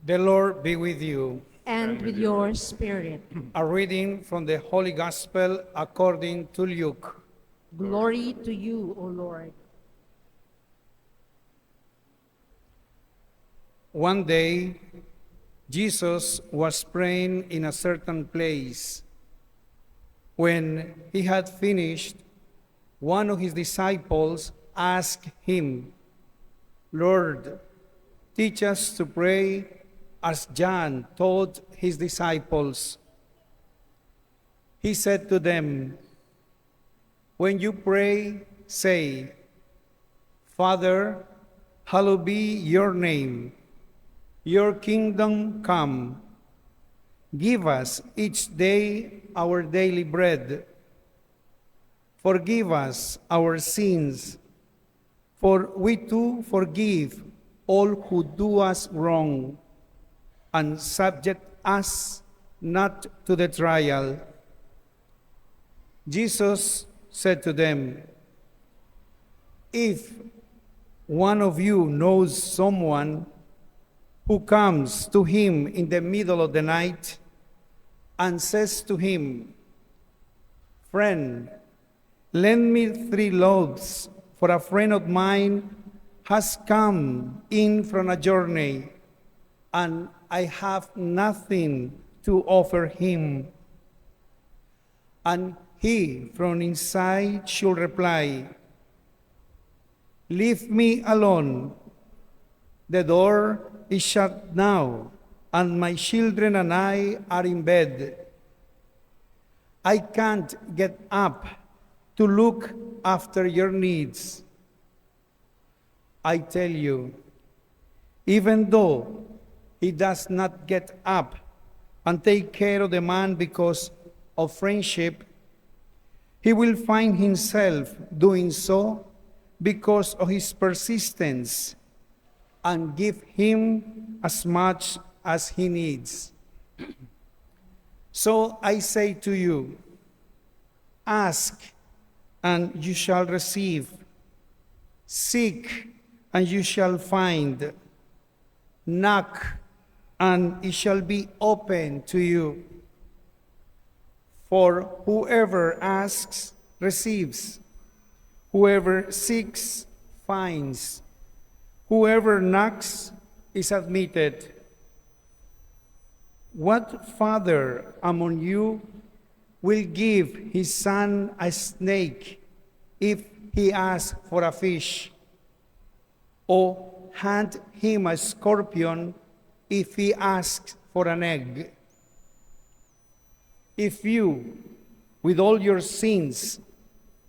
The Lord be with you. And with your spirit. A reading from the Holy Gospel according to Luke. Glory to you, O Lord. One day, Jesus was praying in a certain place. When he had finished, one of his disciples asked him, "Lord, teach us to pray as John taught his disciples." He said to them, "When you pray, say, 'Father, hallowed be your name. Your kingdom come. Give us each day our daily bread. Forgive us our sins, for we too forgive all who do us wrong, and subject us not to the trial." Jesus said to them, "If one of you knows someone who comes to him in the middle of the night and says to him, 'Friend, lend me 3 loaves, for a friend of mine has come in from a journey, and I have nothing to offer him.' And he from inside should reply, 'Leave me alone. The door is shut now, and my children and I are in bed. I can't get up to look after your needs.' I tell you, even though he does not get up and take care of the man because of friendship, he will find himself doing so because of his persistence, and give him as much as he needs. So I say to you, ask, and you shall receive. Seek, and you shall find. Knock, and it shall be open to you. For whoever asks receives. Whoever seeks finds. Whoever knocks is admitted. What father among you will give his son a snake if he asks for a fish? Or hand him a scorpion if he asks for an egg? If you, with all your sins,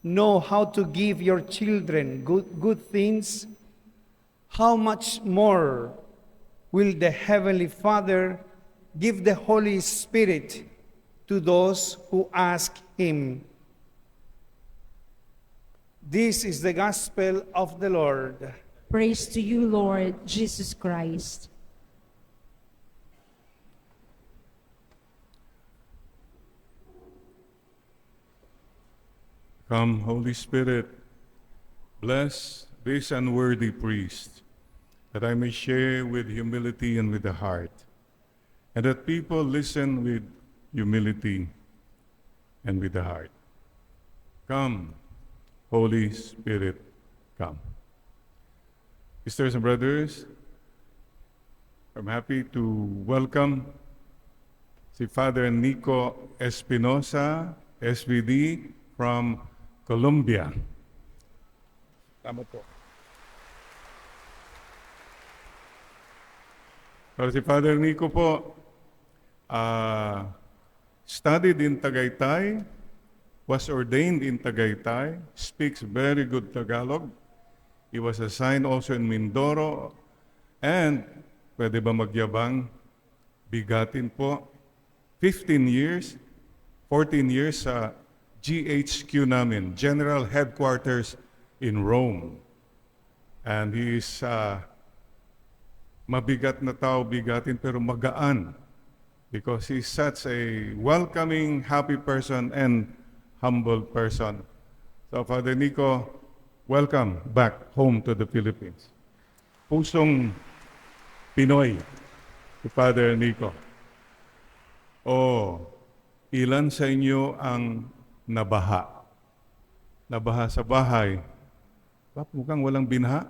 know how to give your children good things, how much more will the Heavenly Father give the Holy Spirit to those who ask him?" This is the gospel of the Lord. Praise to you, Lord Jesus Christ. Come, Holy Spirit, bless this unworthy priest, that I may share with humility and with the heart, and that people listen with humility and with the heart. Come, Holy Spirit, come. Sisters and brothers, I'm happy to welcome si Father Nico Espinosa, SVD, from Colombia. Tama po. Pero si Father Nico po, studied in Tagaytay, was ordained in Tagaytay, speaks very good Tagalog. He was assigned also in Mindoro, and pwede ba magyabang, bigatin po, 15 years, 14 years sa GHQ namin, General Headquarters in Rome. And he is mabigat na tao, bigatin, pero magaan. Because he's such a welcoming, happy person and humble person. So Father Nico, welcome back home to the Philippines. Pusong Pinoy. Si Father Nico. Oh, ilan sa inyo ang nabaha? Nabaha sa bahay. Ba't mukhang walang binha?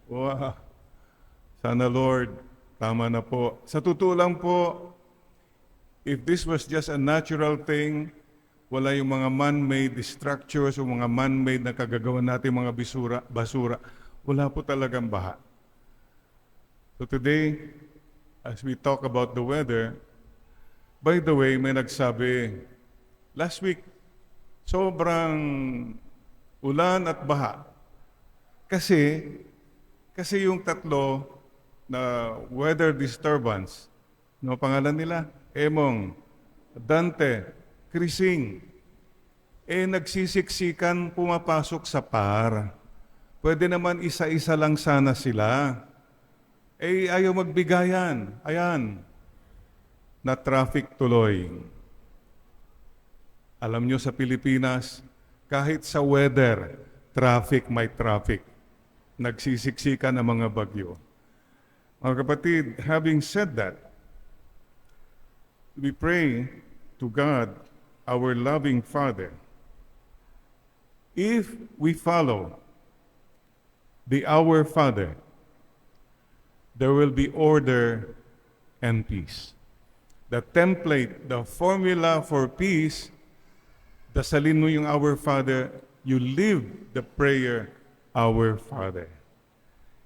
Wow. Sana Lord, tama na po. Sa totoo lang po, if this was just a natural thing, wala yung mga man-made structures o mga man-made na kagagawa natin mga basura, wala po talagang baha. So today, as we talk about the weather, by the way, may nagsabi, last week, sobrang ulan at baha. Kasi yung tatlo na weather disturbance, no pangalan nila? Emong, Dante, Krising, nagsisiksikan pumapasok sa par. Pwede naman isa-isa lang sana sila. Ayaw magbigayan. Ayan, na traffic tuloy. Alam nyo sa Pilipinas, kahit sa weather, traffic may traffic. Nagsisiksikan ang mga bagyo. Mga kapatid, having said that, we pray to God, our loving Father. If we follow the Our Father, there will be order and peace. The template, the formula for peace, dasalin mo yung Our Father, you live the prayer, Our Father.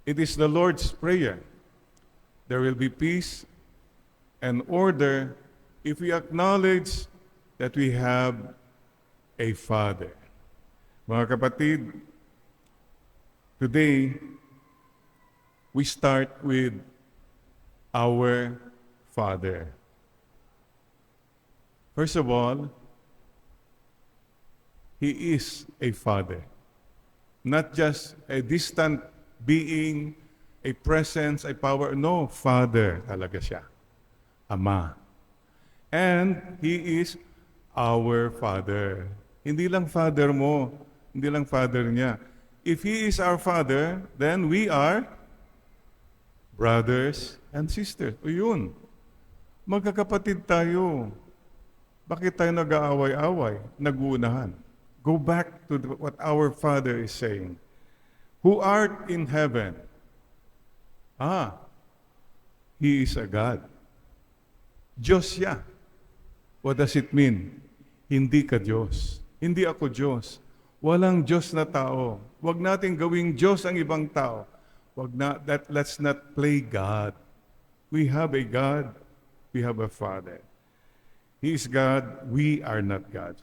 It is the Lord's Prayer. There will be peace and order if we acknowledge that we have a Father. Mga kapatid, today, we start with our Father. First of all, He is a Father. Not just a distant being, a presence, a power. No, Father talaga siya. Ama. And He is our Father. Hindi lang Father mo, hindi lang Father niya. If He is our Father, then we are brothers and sisters. O yun, magkakapatid tayo. Bakit tayo nag-aaway-away, nag-uunahan? Go back to what our Father is saying. Who art in heaven. He is a God. Diyos siya. What does it mean? Hindi ka Diyos. Hindi ako Diyos. Walang Diyos na tao. Huwag natin gawing Diyos ang ibang tao. Let's not play God. We have a God. We have a Father. He is God. We are not God.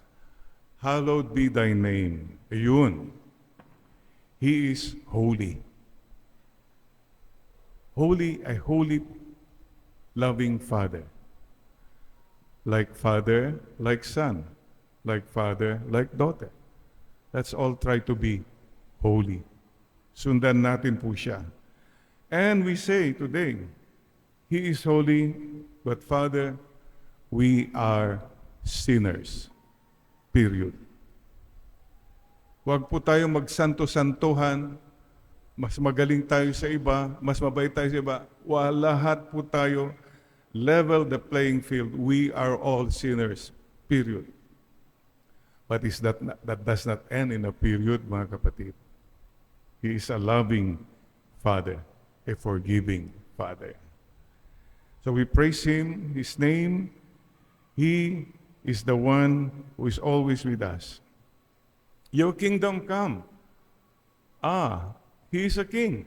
Hallowed be thy name. Ayun. He is holy. Holy, a holy, loving Father. Like Father, like Son. Like Father, like daughter. Let's all try to be holy. Sundan natin po siya. And we say today, He is holy, but Father, we are sinners. Period. Huwag po tayong magsanto-santuhan, mas magaling tayo sa iba, mas mabait tayo sa iba. Lahat po tayo, level the playing field. We are all sinners. Period. But that does not end in a period, mga kapatid. He is a loving Father, a forgiving Father. So we praise Him, His name. He is the one who is always with us. Your kingdom come. He is a king.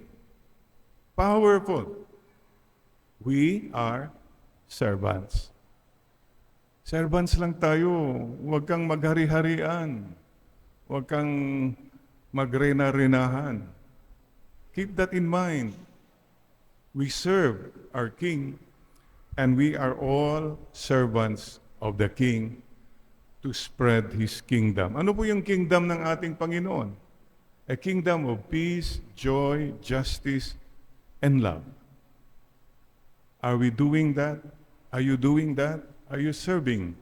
Powerful. We are servants. Servants lang tayo. Huwag kang maghari-harian. Huwag kang magrena-renahan. Keep that in mind. We serve our King, and we are all servants of the King to spread His kingdom. Ano po yung kingdom ng ating Panginoon? A kingdom of peace, joy, justice, and love. Are we doing that? Are you doing that? Are you serving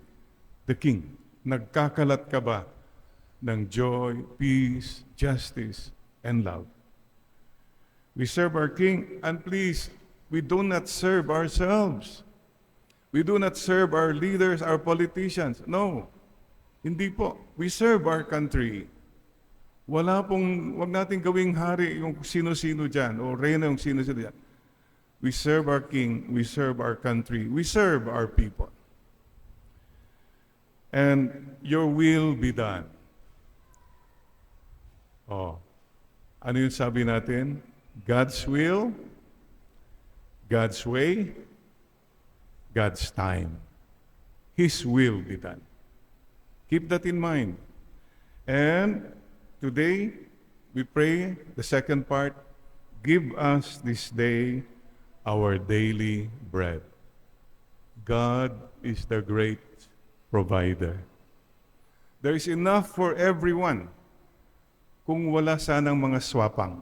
the King? Nagkakalat ka ba ng joy, peace, justice, and love? We serve our King, and please, We do not serve ourselves. We do not serve our leaders, our politicians. No, hindi po. We serve our country. Wag natin gawing hari yung sino-sino dyan, o reyna yung sino-sino dyan. We serve our king, we serve our country, we serve our people. And your will be done. Oh, ano yung sabi natin? God's will, God's way, God's time. His will be done. Keep that in mind. And today, we pray the second part, give us this day our daily bread. God is the great provider. There is enough for everyone kung wala sanang mga swapang.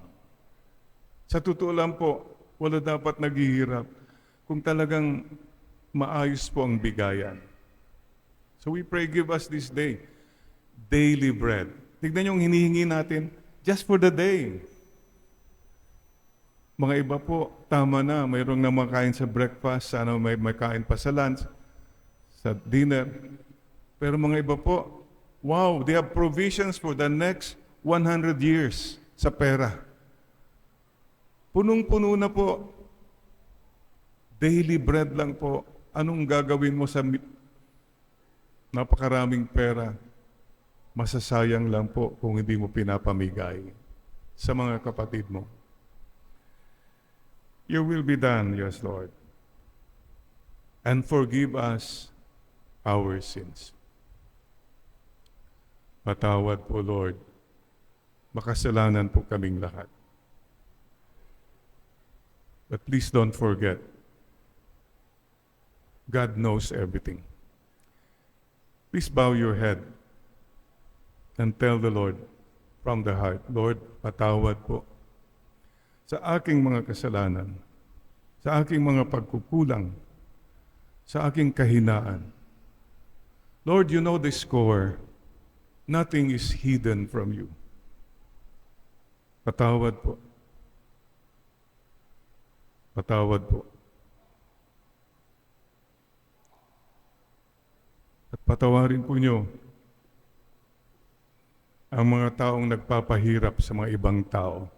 Sa totoo lang po, wala dapat naghihirap kung talagang maayos po ang bigayan. So we pray, give us this day daily bread. Tignan yung hinihingi natin just for the day. Mga iba po, tama na, mayroong na makain sa breakfast, sana may makain pa sa lunch, sa dinner. Pero mga iba po, wow, they have provisions for the next 100 years sa pera. Punong-puno na po. Daily bread lang po. Anong gagawin mo sa napakaraming pera? Masasayang lang po kung hindi mo pinapamigay sa mga kapatid mo. Your will be done, yes, Lord. And forgive us our sins. Patawad po, Lord. Makasalanan po kaming lahat. But please don't forget, God knows everything. Please bow your head and tell the Lord from the heart, Lord, patawad po sa aking mga kasalanan, sa aking mga pagkukulang, sa aking kahinaan. Lord, you know the score. Nothing is hidden from you. Patawad po. Patawad po. At patawarin po nyo ang mga taong nagpapahirap sa mga ibang tao.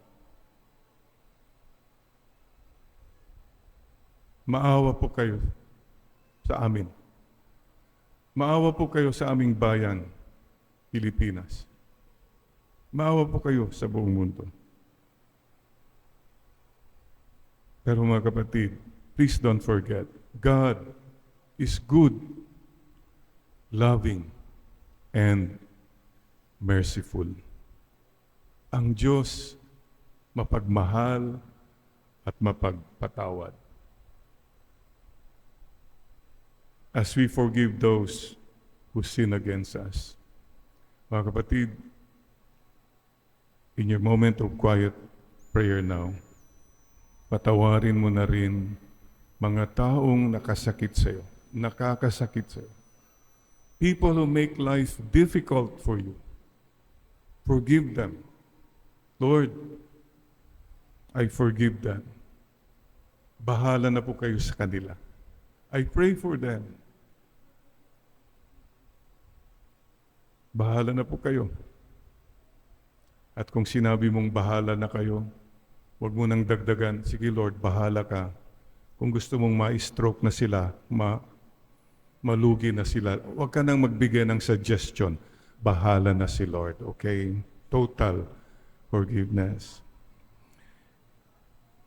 Maawa po kayo sa amin. Maawa po kayo sa aming bayan, Pilipinas. Maawa po kayo sa buong mundo. Pero mga kapatid, please don't forget, God is good, loving, and merciful. Ang Diyos mapagmahal at mapagpatawad. As we forgive those who sin against us. Mga kapatid, in your moment of quiet prayer now, patawarin mo na rin mga taong nakasakit sa'yo, nakakasakit sa'yo. People who make life difficult for you. Forgive them. Lord, I forgive them. Bahala na po kayo sa kanila. I pray for them. Bahala na po kayo. At kung sinabi mong bahala na kayo, huwag mo nang dagdagan, sige Lord, bahala ka. Kung gusto mong ma-stroke na sila, malugi na sila, huwag ka nang magbigay ng suggestion. Bahala na si Lord, okay? Total forgiveness.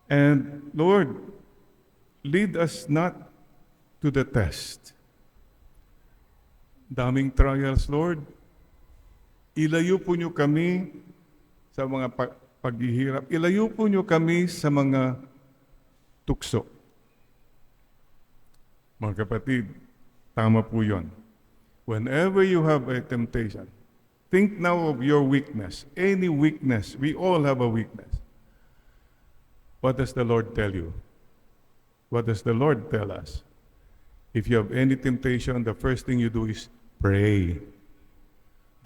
And Lord, lead us not to the test. Daming trials, Lord. Ilayo po niyo kami sa mga paghihirap. Ilayo po niyo kami sa mga tukso. Mga kapatid, tama po yun. Whenever you have a temptation, think now of your weakness. Any weakness. We all have a weakness. What does the Lord tell you? What does the Lord tell us? If you have any temptation, the first thing you do is pray.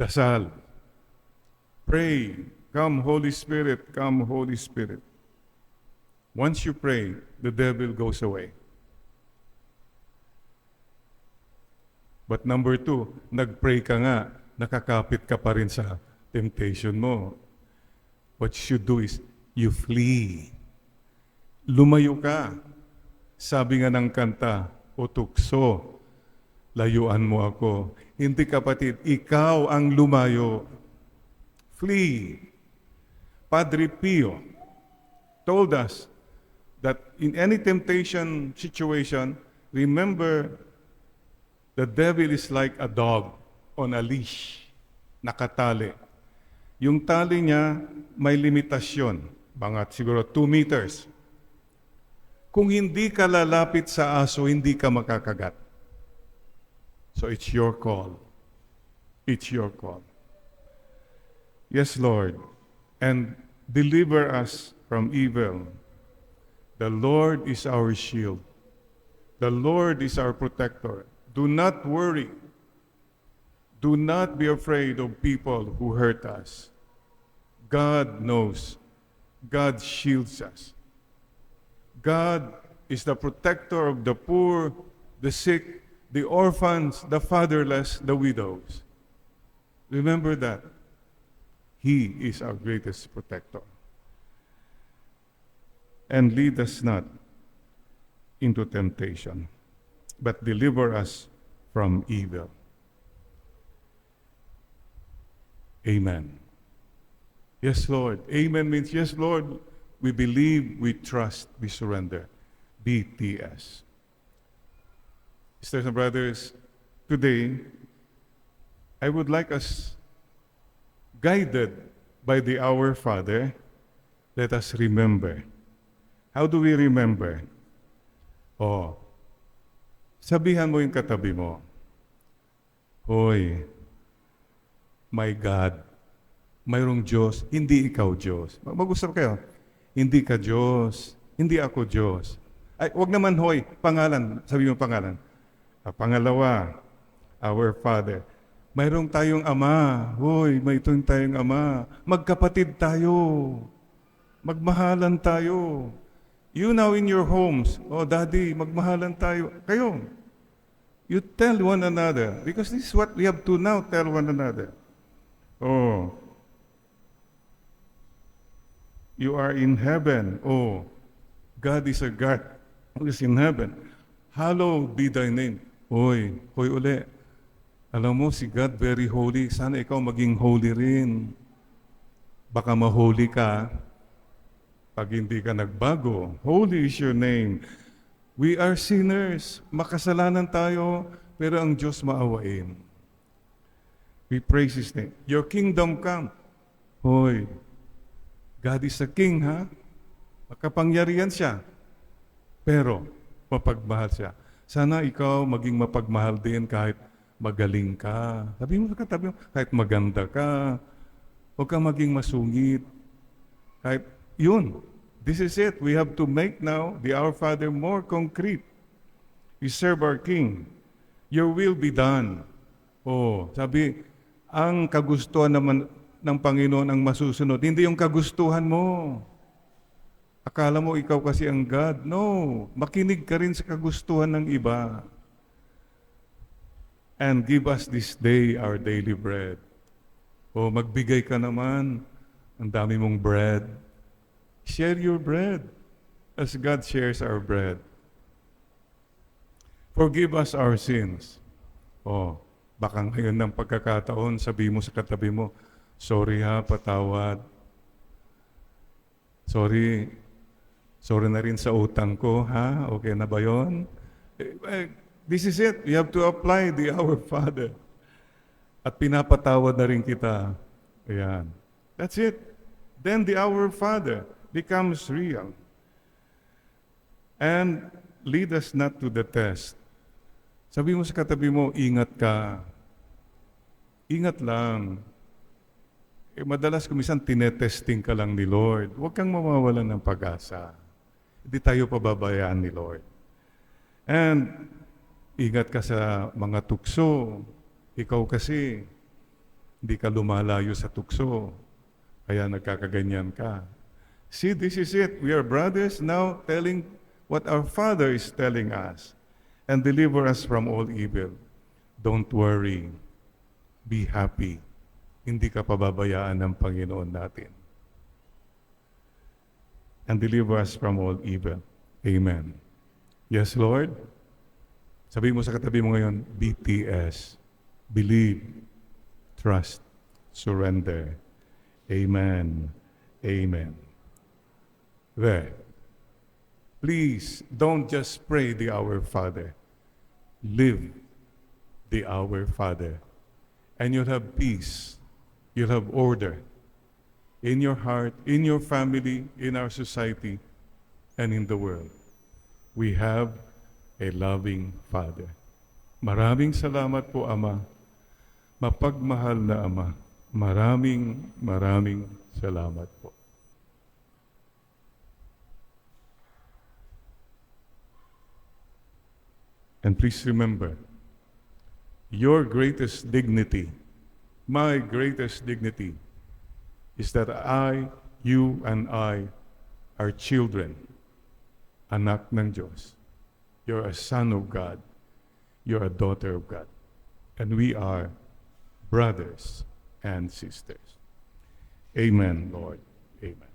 Dasal. Pray. Come, Holy Spirit. Come, Holy Spirit. Once you pray, the devil goes away. But number 2, nag-pray ka nga, nakakapit ka pa rin sa temptation mo. What you should do is, you flee. Lumayo ka. Sabi nga ng kanta, o tukso, layuan mo ako. Hindi kapatid, ikaw ang lumayo. Flee. Padre Pio told us that in any temptation situation, remember, the devil is like a dog on a leash, nakatali. Yung tali niya may limitasyon, mga siguro 2 meters. Kung hindi ka lalapit sa aso, hindi ka makakagat. So it's your call. It's your call. Yes, Lord, and deliver us from evil. The Lord is our shield. The Lord is our protector. Do not worry. Do not be afraid of people who hurt us. God knows. God shields us. God is the protector of the poor, the sick, the orphans, the fatherless, the widows. Remember that. He is our greatest protector. And lead us not into temptation, but deliver us from evil. Amen. Yes, Lord. Amen means, yes, Lord, we believe, we trust, we surrender. BTS. Sisters and brothers, today, I would like us, guided by the Our Father, let us remember. How do we remember? Oh, sabihan mo yung katabi mo, hoy, my God, mayroong Diyos, hindi ikaw Diyos. Mag-usap kayo. Hindi ka Diyos, hindi ako Diyos. Ay, wag naman hoy, pangalan, sabi mo pangalan. Pangalawa, our Father. Mayroong tayong Ama, hoy, may tayong Ama. Magkapatid tayo. Magmahalan tayo. You now in your homes, oh Daddy, magmahalan tayo. Kayo, you tell one another, because this is what we have to now tell one another. Oh, you are in heaven. Oh, God is a God who is in heaven. Hallowed be thy name. Hoy uli. Alam mo, si God very holy. Sana ikaw maging holy rin. Baka ma-holy ka pag hindi ka nagbago. Holy is your name. We are sinners. Makasalanan tayo, pero ang Diyos maawain. We praise His name. Your kingdom come. Hoy, God is a king, ha? Makapangyarihan siya. Pero, mapagmahal siya. Sana ikaw maging mapagmahal din kahit magaling ka. Sabi mo sa katabi mo, kahit maganda ka, huwag kang maging masungit. Kahit yun. This is it. We have to make now the Our Father more concrete. We serve our King. Your will be done. Oh, sabi, ang kagustuhan naman ng Panginoon ang masusunod. Hindi yung kagustuhan mo. Akala mo ikaw kasi ang God. No. Makinig ka rin sa kagustuhan ng iba. And give us this day our daily bread. O magbigay ka naman. Ang dami mong bread. Share your bread as God shares our bread. Forgive us our sins. O, baka ngayon ng pagkakataon, sabi mo sa katabi mo, sorry ha, patawad. Sorry na rin sa utang ko, ha? Okay na ba yun? This is it. We have to apply the Our Father. At pinapatawad na rin kita. Ayan. That's it. Then the Our Father becomes real. And lead us not to the test. Sabi mo sa katabi mo, ingat ka. Ingat lang. Madalas kumisan tinetesting ka lang ni Lord. Huwag kang mawawalan ng pag-asa. Hindi tayo pababayaan ni Lord. And ingat ka sa mga tukso. Ikaw kasi, hindi ka lumalayo sa tukso. Kaya nagkakaganyan ka. See, this is it. We are brothers now telling what our Father is telling us. And deliver us from all evil. Don't worry. Be happy. Hindi ka pababayaan ng Panginoon natin. And deliver us from all evil. Amen. Yes, Lord? Sabi mo sa katabi mo ngayon, BTS. Believe, trust, surrender. Amen. Amen. There. Please, don't just pray the Our Father. Live the Our Father. And you'll have peace. You'll have order in your heart, in your family, in our society, and in the world. We have a loving Father. Maraming salamat po, Ama. Mapagmahal na Ama. Maraming salamat po. And please remember, your greatest dignity, my greatest dignity, is that you and I are children, anak ng Diyos. You're a son of God. You're a daughter of God. And we are brothers and sisters. Amen, Lord. Amen.